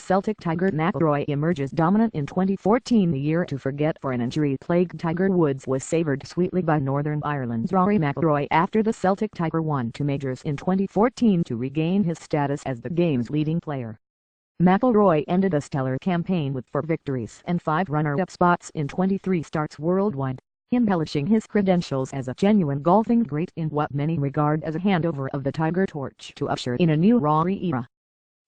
Celtic Tiger McIlroy emerges dominant in 2014. The year to forget for an injury-plagued Tiger Woods was savoured sweetly by Northern Ireland's Rory McIlroy after the Celtic Tiger won 2 majors in 2014 to regain his status as the game's leading player. McIlroy ended a stellar campaign with 4 victories and 5 runner-up spots in 23 starts worldwide, embellishing his credentials as a genuine golfing great in what many regard as a handover of the Tiger torch to usher in a new Rory era.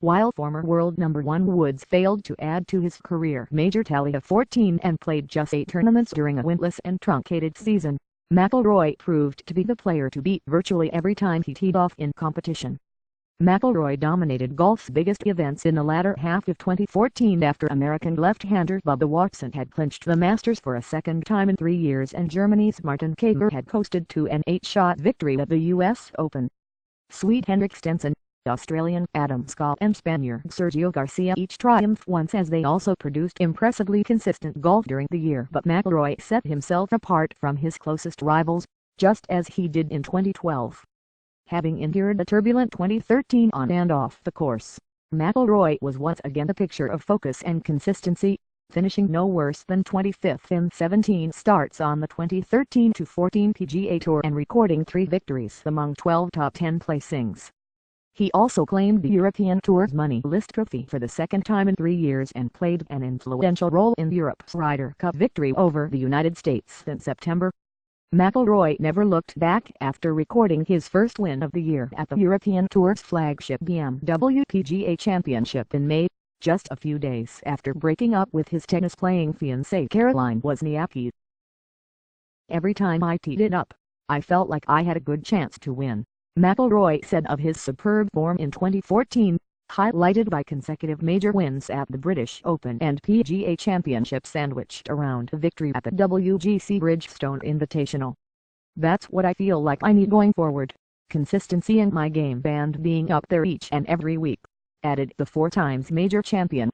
While former world number 1 Woods failed to add to his career major tally of 14 and played just 8 tournaments during a winless and truncated season, McIlroy proved to be the player to beat virtually every time he teed off in competition. McIlroy dominated golf's biggest events in the latter half of 2014 after American left-hander Bubba Watson had clinched the Masters for a second time in 3 years and Germany's Martin Kaymer had coasted to an 8-shot victory at the US Open. Sweet Henrik Stenson, Australian Adam Scott and Spaniard Sergio Garcia each triumphed once as they also produced impressively consistent golf during the year, but McIlroy set himself apart from his closest rivals, just as he did in 2012. Having endured a turbulent 2013 on and off the course, McIlroy was once again a picture of focus and consistency, finishing no worse than 25th in 17 starts on the 2013-14 PGA Tour and recording 3 victories among 12 top 10 placings. He also claimed the European Tour's money list trophy for the second time in 3 years and played an influential role in Europe's Ryder Cup victory over the United States in September. McIlroy never looked back after recording his first win of the year at the European Tour's flagship BMW PGA Championship in May, just a few days after breaking up with his tennis-playing fiancée Caroline Wozniacki. "Every time I teed it up, I felt like I had a good chance to win," McIlroy said of his superb form in 2014, highlighted by consecutive major wins at the British Open and PGA Championship sandwiched around a victory at the WGC Bridgestone Invitational. "That's what I feel like I need going forward, consistency in my game and being up there each and every week," added the 4 times major champion.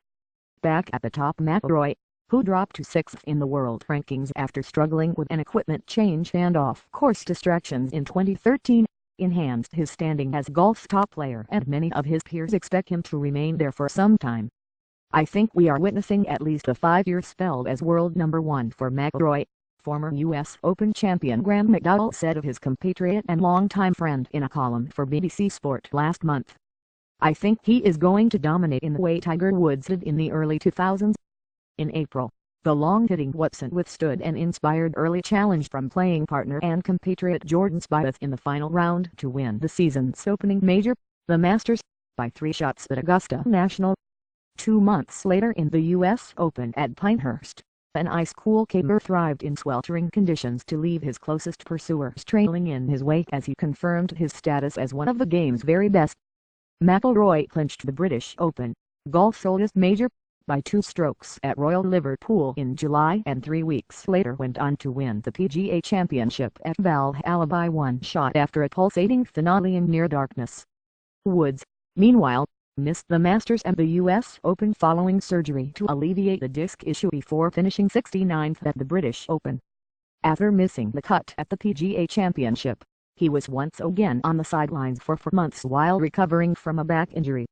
Back at the top, McIlroy, who dropped to 6th in the world rankings after struggling with an equipment change and off-course distractions in 2013, enhanced his standing as golf's top player, and many of his peers expect him to remain there for some time. "I think we are witnessing at least a 5-year spell as world number 1 for McIlroy," former US Open champion Graham McDowell said of his compatriot and longtime friend in a column for BBC Sport last month. "I think he is going to dominate in the way Tiger Woods did in the early 2000s. In April, the long-hitting Watson withstood an inspired early challenge from playing partner and compatriot Jordan Spieth in the final round to win the season's opening major, the Masters, by 3 shots at Augusta National. 2 months later in the US Open at Pinehurst, an ice-cool Kaymer thrived in sweltering conditions to leave his closest pursuers trailing in his wake as he confirmed his status as one of the game's very best. McIlroy clinched the British Open, golf's oldest major, by 2 strokes at Royal Liverpool in July and 3 weeks later went on to win the PGA Championship at Valhalla by 1 shot after a pulsating finale in near darkness. Woods, meanwhile, missed the Masters and the US Open following surgery to alleviate the disc issue before finishing 69th at the British Open. After missing the cut at the PGA Championship, he was once again on the sidelines for 4 months while recovering from a back injury.